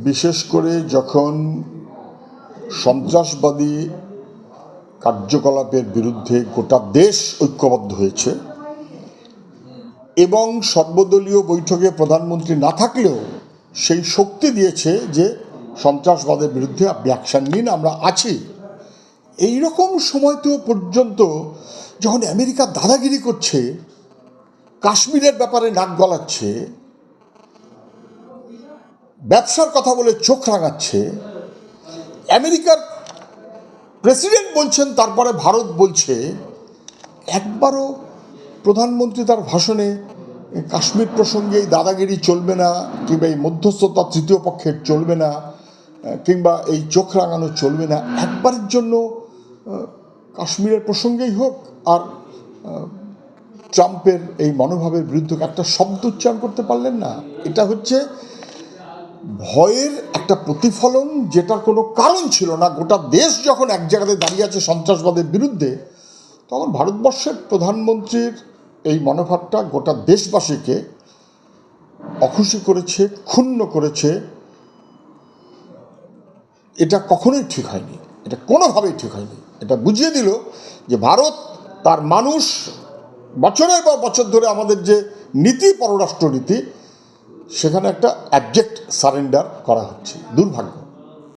বিশেষ করে যখন সন্ত্রাসবাদী কার্যকলাপের বিরুদ্ধে গোটা দেশ ঐক্যবদ্ধ হয়েছে এবং সর্বদলীয় বৈঠকে প্রধানমন্ত্রী না থাকলেও সেই শক্তি দিয়েছে যে সন্ত্রাসবাদের বিরুদ্ধে আপনি অ্যাকশান নিন, আমরা আছি। এই রকম সময়তেও পর্যন্ত যখন আমেরিকা দাদাগিরি করছে, কাশ্মীরের ব্যাপারে নাক গলাচ্ছে, ব্যবসার কথা বলে চোখ রাঙাচ্ছে, আমেরিকার প্রেসিডেন্ট বলছেন তারপরে ভারত বলছে, একবারও প্রধানমন্ত্রী তার ভাষণে কাশ্মীর প্রসঙ্গে এই দাদাগিরি চলবে না, কিংবা এই মধ্যস্থতা তৃতীয় পক্ষের চলবে না, কিংবা এই চোখ রাঙানো চলবে না, একবারের জন্য কাশ্মীরের প্রসঙ্গেই হোক আর ট্রাম্পের এই মনোভাবের বিরুদ্ধে একটা শব্দ উচ্চারণ করতে পারলেন না। এটা হচ্ছে ভয়ের একটা প্রতিফলন, যেটার কোনো কারণ ছিল না। গোটা দেশ যখন এক জায়গাতে দাঁড়িয়ে আছে সন্ত্রাসবাদের বিরুদ্ধে, তখন ভারতবর্ষের প্রধানমন্ত্রীর এই মনোভাবটা গোটা দেশবাসীকে অখুশি করেছে, ক্ষুণ্ণ করেছে। এটা কখনোই ঠিক হয়নি, এটা কোনোভাবেই ঠিক হয়নি। এটা বুঝিয়ে দিল যে ভারত তার মানুষ, বছরের পর বছর ধরে আমাদের যে নীতি, পররাষ্ট্র নীতি, সেখানে একটা অ্যাবজেক্ট সারেন্ডার করা হচ্ছে। দুর্ভাগ্য।